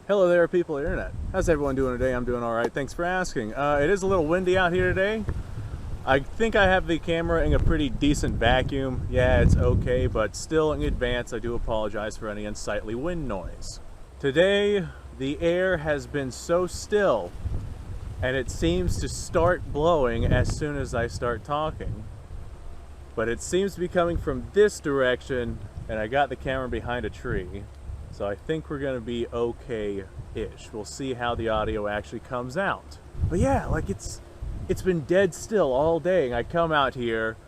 Hello there, people of the internet. How's everyone doing today? I'm doing all right. Thanks for asking. It is a little windy out here today. I think I have the camera in a pretty decent vacuum. Yeah, it's okay, but still in advance, I do apologize for any unsightly wind noise. Today, the air has been so still, and it seems to start blowing as soon as I start talking. But it seems to be coming from this direction, and I got the camera behind a tree. So I think we're gonna be okay-ish. We'll see how the audio actually comes out. But yeah, like it's been dead still all day. And I come out here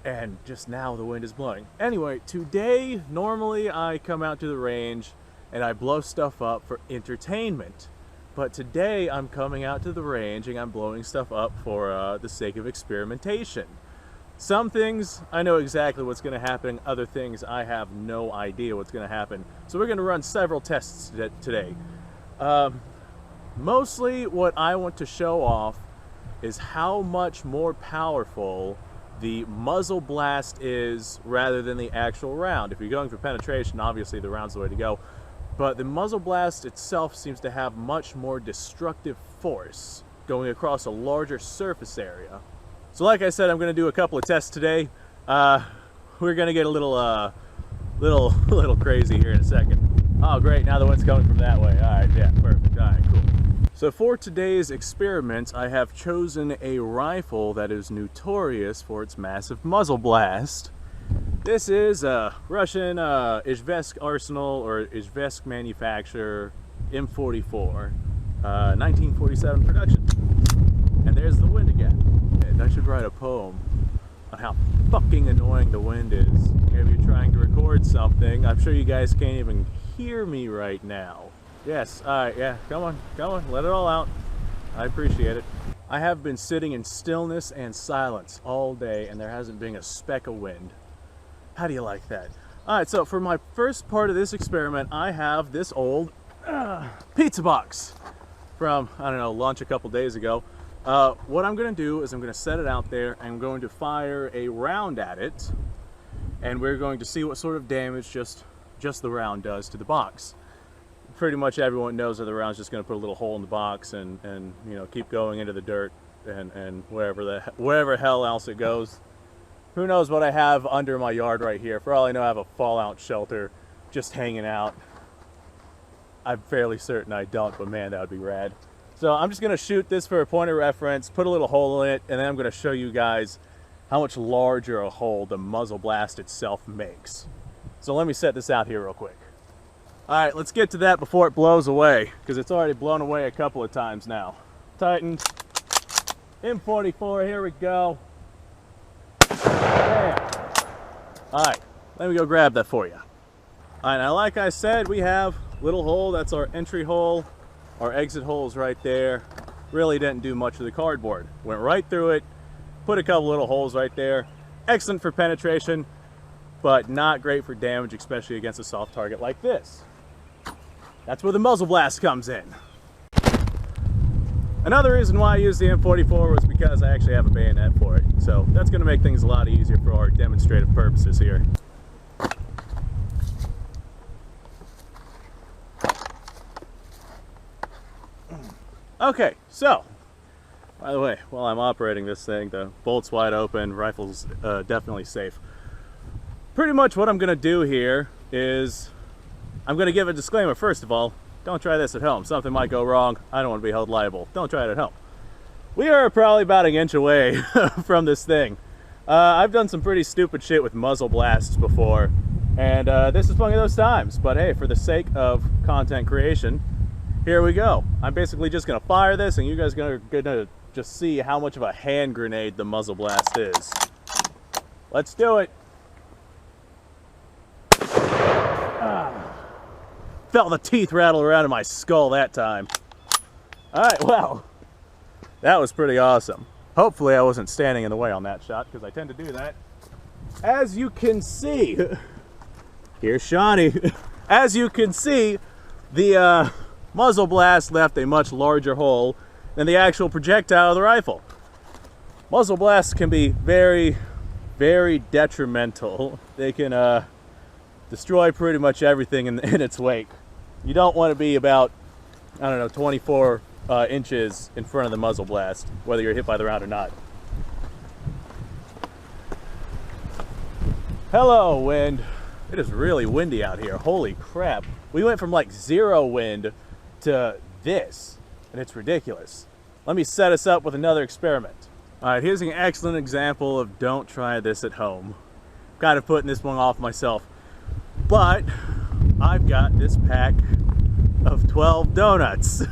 and just now the wind is blowing. Anyway, today, normally I come out to the range and I blow stuff up for entertainment. But today I'm coming out to the range and I'm blowing stuff up for the sake of experimentation. Some things I know exactly what's going to happen, other things I have no idea what's going to happen. So we're going to run several tests today. Mostly what I want to show off is how much more powerful the muzzle blast is rather than the actual round. If you're going for penetration, obviously the round's the way to go. But the muzzle blast itself seems to have much more destructive force going across a larger surface area. So like I said, I'm going to do a couple of tests today. We're going to get a little crazy here in a second. Oh great, now the wind's coming from that way. Alright, yeah, perfect. Alright, cool. So for today's experiment, I have chosen a rifle that is notorious for its massive muzzle blast. This is a Russian Izhevsk arsenal or Izhevsk manufacturer M44, 1947 production. And there's the wind again. I should write a poem on how fucking annoying the wind is. If you're trying to record something, I'm sure you guys can't even hear me right now. Yes, alright, yeah, come on, let it all out. I appreciate it. I have been sitting in stillness and silence all day and there hasn't been a speck of wind. How do you like that? Alright, so for my first part of this experiment, I have this old pizza box from, I don't know, lunch a couple days ago. What I'm going to do is I'm going to set it out there and I'm going to fire a round at it and we're going to see what sort of damage just the round does to the box. Pretty much everyone knows that the round's just going to put a little hole in the box and you know, keep going into the dirt and wherever hell else it goes. Who knows what I have under my yard right here. For all I know, I have a fallout shelter just hanging out. I'm fairly certain I don't, but man, that would be rad. So I'm just going to shoot this for a point of reference, put a little hole in it, and then I'm going to show you guys how much larger a hole the muzzle blast itself makes. So let me set this out here real quick. Alright, let's get to that before it blows away, because it's already blown away a couple of times now. Tighten. M44, here we go. Alright, let me go grab that for you. Alright, now like I said, we have little hole, that's our entry hole. Our exit hole's right there. Really didn't do much of the cardboard. Went right through it, put a couple little holes right there. Excellent for penetration, but not great for damage, especially against a soft target like this. That's where the muzzle blast comes in. Another reason why I used the M44 was because I actually have a bayonet for it. So that's going to make things a lot easier for our demonstrative purposes here. Okay, so, by the way, while I'm operating this thing, the bolt's wide open, rifle's definitely safe. Pretty much what I'm going to do here is, I'm going to give a disclaimer first of all, don't try this at home. Something might go wrong, I don't want to be held liable. Don't try it at home. We are probably about an inch away from this thing. I've done some pretty stupid shit with muzzle blasts before, and this is one of those times, but hey, for the sake of content creation, here we go. I'm basically just going to fire this and you guys are going to just see how much of a hand grenade the muzzle blast is. Let's do it. Felt the teeth rattle around in my skull that time. Alright, well, that was pretty awesome. Hopefully I wasn't standing in the way on that shot because I tend to do that. As you can see, here's Shawnee. As you can see, the muzzle blast left a much larger hole than the actual projectile of the rifle. Muzzle blasts can be very, very detrimental. They can destroy pretty much everything in its wake. You don't want to be about I don't know, 24 inches in front of the muzzle blast, whether you're hit by the round or not. Hello, wind. It is really windy out here. Holy crap. We went from like 0 wind to this, and it's ridiculous. Let me set us up with another experiment. All right, here's an excellent example of don't try this at home. Kind of putting this one off myself. But I've got this pack of 12 donuts.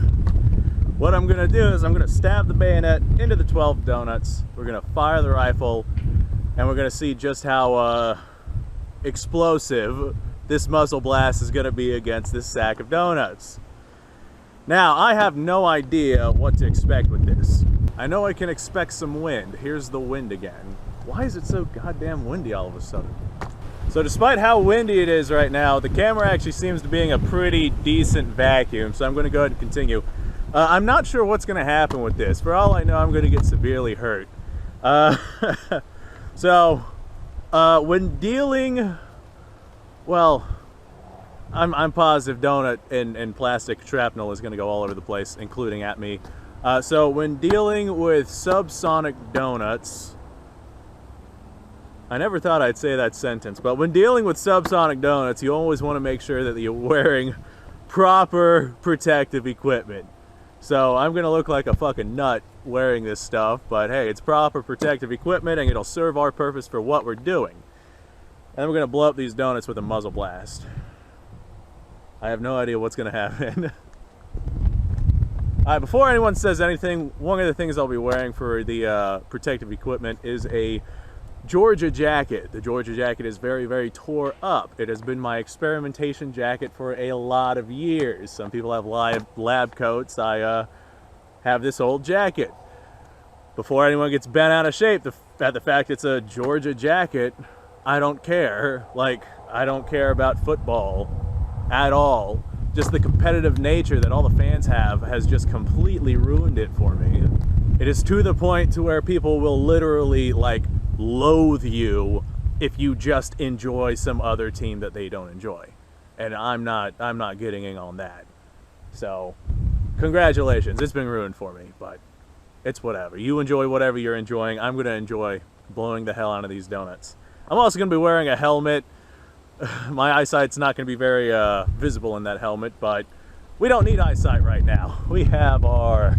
What I'm gonna do is I'm gonna stab the bayonet into the 12 donuts. We're gonna fire the rifle, and we're gonna see just how explosive this muzzle blast is gonna be against this sack of donuts. Now, I have no idea what to expect with this. I know I can expect some wind. Here's the wind again. Why is it so goddamn windy all of a sudden? So despite how windy it is right now, the camera actually seems to be in a pretty decent vacuum, so I'm going to go ahead and continue. I'm not sure what's going to happen with this. For all I know, I'm going to get severely hurt. When dealing, well, I'm positive donut and plastic shrapnel is going to go all over the place, including at me. So when dealing with subsonic donuts, I never thought I'd say that sentence, but when dealing with subsonic donuts, you always want to make sure that you're wearing proper protective equipment. So I'm going to look like a fucking nut wearing this stuff, but hey, it's proper protective equipment and it'll serve our purpose for what we're doing. And then we're going to blow up these donuts with a muzzle blast. I have no idea what's going to happen. Alright, before anyone says anything, one of the things I'll be wearing for the protective equipment is a Georgia jacket. The Georgia jacket is very, very tore up. It has been my experimentation jacket for a lot of years. Some people have lab coats. I have this old jacket. Before anyone gets bent out of shape at the fact it's a Georgia jacket, I don't care. Like, I don't care about football at all. Just the competitive nature that all the fans have has just completely ruined it for me. It is to the point to where people will literally, like, loathe you if you just enjoy some other team that they don't enjoy, and I'm not getting in on that. So congratulations, it's been ruined for me, but it's whatever. You enjoy whatever you're enjoying. I'm gonna enjoy blowing the hell out of these donuts. I'm also gonna be wearing a helmet. My eyesight's not gonna be very visible in that helmet, but we don't need eyesight right now. We have our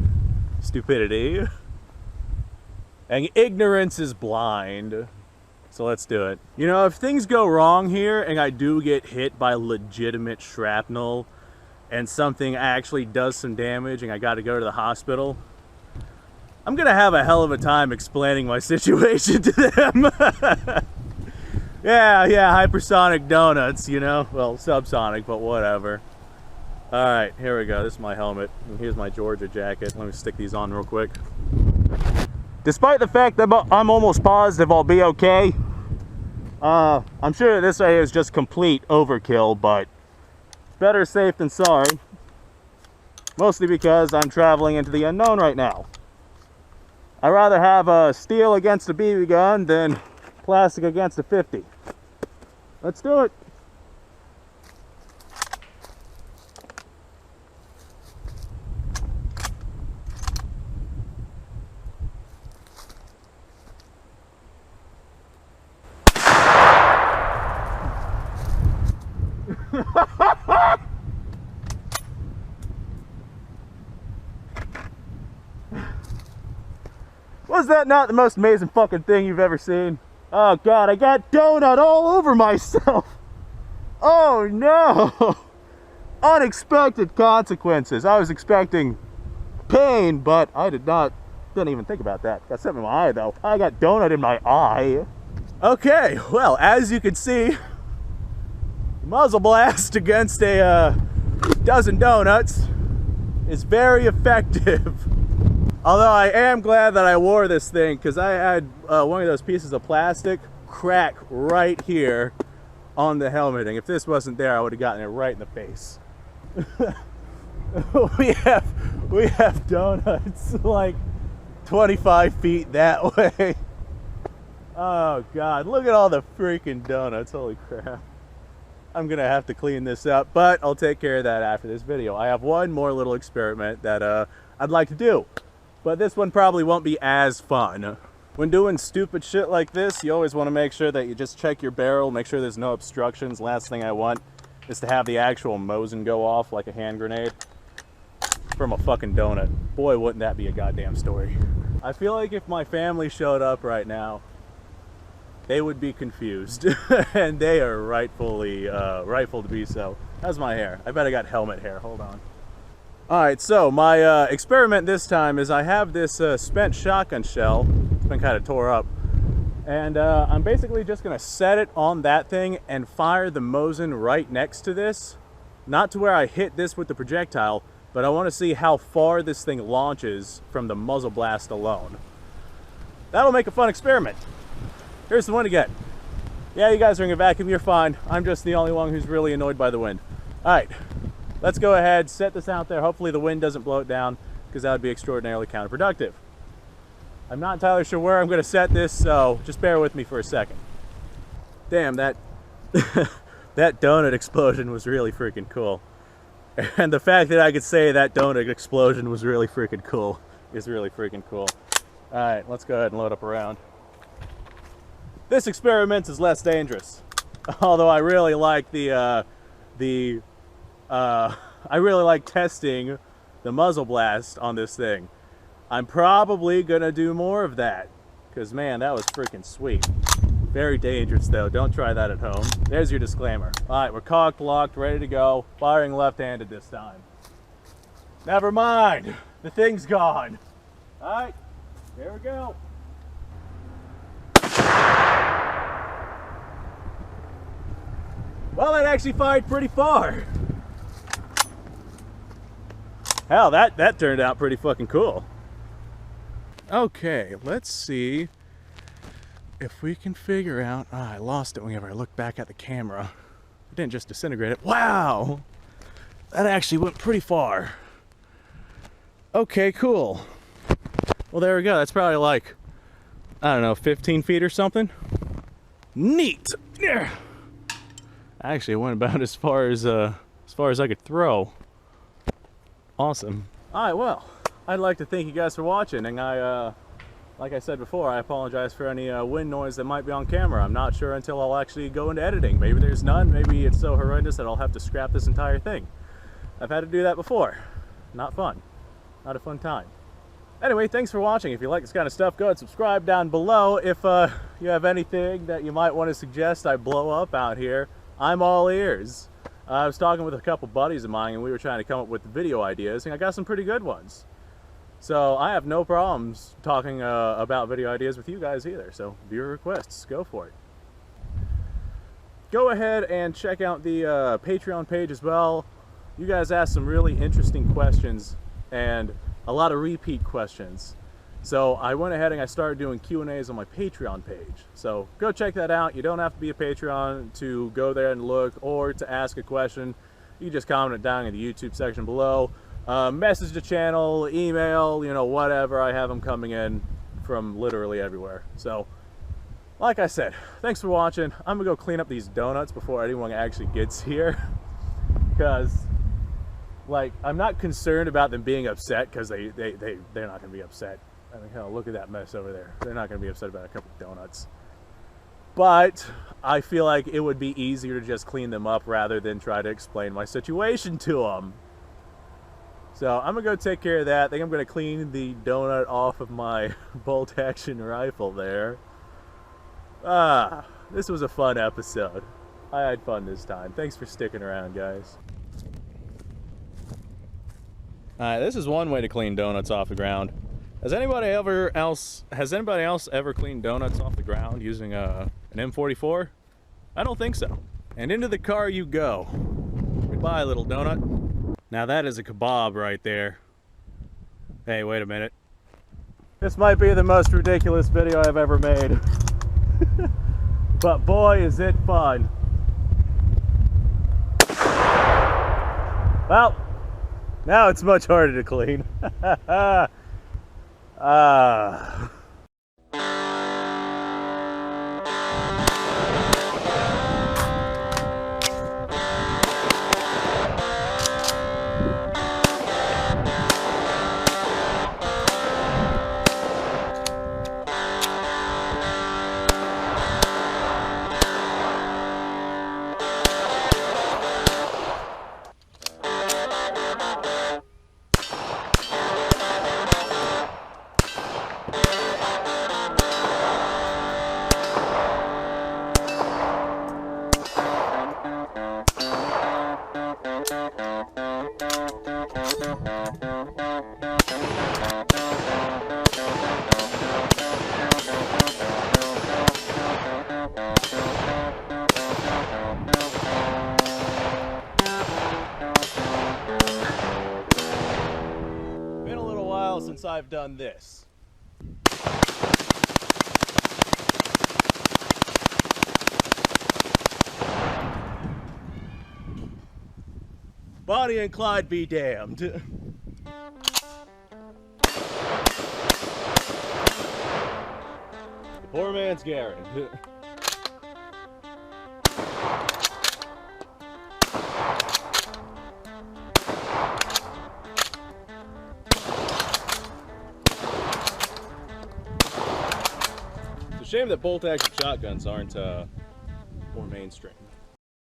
stupidity. And ignorance is blind. So let's do it. You know, if things go wrong here and I do get hit by legitimate shrapnel and something actually does some damage and I got to go to the hospital, I'm going to have a hell of a time explaining my situation to them. yeah, hypersonic donuts, you know? Well, subsonic, but whatever. All right, here we go. This is my helmet. And here's my Georgia jacket. Let me stick these on real quick. Despite the fact that I'm almost positive I'll be okay, I'm sure this right here is just complete overkill, but better safe than sorry. Mostly because I'm traveling into the unknown right now. I'd rather have a steel against a BB gun than plastic against a 50. Let's do it. Was that not the most amazing fucking thing you've ever seen? Oh god, I got donut all over myself. Oh no. Unexpected consequences. I was expecting pain, but I didn't even think about that. Got something in my eye though. I got donut in my eye. Okay, well, as you can see, muzzle blast against a dozen donuts is very effective. Although I am glad that I wore this thing, because I had one of those pieces of plastic crack right here on the helmet, and if this wasn't there, I would have gotten it right in the face. we have donuts like 25 feet that way. Oh god, look at all the freaking donuts, holy crap. I'm gonna have to clean this up, but I'll take care of that after this video. I have one more little experiment that I'd like to do, but this one probably won't be as fun. When doing stupid shit like this, you always want to make sure that you just check your barrel, make sure there's no obstructions. Last thing I want is to have the actual Mosin go off like a hand grenade from a fucking donut. Boy, wouldn't that be a goddamn story. I feel like if my family showed up right now, they would be confused, and they are rightful to be so. How's my hair? I bet I got helmet hair. Hold on. All right, so my experiment this time is I have this spent shotgun shell. It's been kind of tore up, and I'm basically just gonna set it on that thing and fire the Mosin right next to this. Not to where I hit this with the projectile, but I want to see how far this thing launches from the muzzle blast alone. That'll make a fun experiment. Here's the wind again. Yeah, you guys are in a vacuum, you're fine. I'm just the only one who's really annoyed by the wind. All right, let's go ahead, set this out there. Hopefully the wind doesn't blow it down, because that would be extraordinarily counterproductive. I'm not entirely sure where I'm gonna set this, so just bear with me for a second. Damn, that that donut explosion was really freaking cool. And the fact that I could say that donut explosion was really freaking cool is really freaking cool. All right, let's go ahead and load up around. This experiment is less dangerous, although I really like I really like testing the muzzle blast on this thing. I'm probably gonna do more of that, because man, that was freaking sweet. Very dangerous though, don't try that at home. There's your disclaimer. All right, we're cocked, locked, ready to go. Firing left-handed this time. Never mind, the thing's gone. All right, here we go. Well, that actually fired pretty far. Hell, that turned out pretty fucking cool. Okay, let's see if we can figure out... I lost it whenever I looked back at the camera. It didn't just disintegrate it. Wow! That actually went pretty far. Okay, cool. Well, there we go. That's probably like, I don't know, 15 feet or something. Neat! Actually, it went about as far as I could throw. Awesome. All right, well, I'd like to thank you guys for watching, and like I said before, I apologize for any wind noise that might be on camera. I'm not sure until I'll actually go into editing. Maybe there's none. Maybe it's so horrendous that I'll have to scrap this entire thing. I've had to do that before. Not fun. Not a fun time. Anyway, thanks for watching. If you like this kind of stuff, go ahead and subscribe down below. If you have anything that you might want to suggest I blow up out here, I'm all ears. I was talking with a couple buddies of mine, and we were trying to come up with video ideas, and I got some pretty good ones. So I have no problems talking about video ideas with you guys either. So viewer requests, go for it. Go ahead and check out the Patreon page as well. You guys asked some really interesting questions and a lot of repeat questions. So I went ahead and I started doing Q&As on my Patreon page. So go check that out. You don't have to be a Patreon to go there and look or to ask a question. You can just comment it down in the YouTube section below. Message the channel, email, you know, whatever. I have them coming in from literally everywhere. So, like I said, thanks for watching. I'm gonna go clean up these donuts before anyone actually gets here. Because, like, I'm not concerned about them being upset, because they're not gonna be upset. I mean, hell, look at that mess over there. They're not gonna be upset about a couple of donuts. But I feel like it would be easier to just clean them up rather than try to explain my situation to them. So I'm gonna go take care of that. I think I'm gonna clean the donut off of my bolt action rifle there. This was a fun episode. I had fun this time. Thanks for sticking around, guys. Alright, this is one way to clean donuts off the ground. Has anybody else ever cleaned donuts off the ground using an M44? I don't think so. And into the car you go. Goodbye, little donut. Now that is a kebab right there. Hey, wait a minute. This might be the most ridiculous video I've ever made. But boy, is it fun. Well, now it's much harder to clean. while since I've done this. Bonnie and Clyde be damned. Poor man's Garen. It's a shame that bolt-action shotguns aren't more mainstream.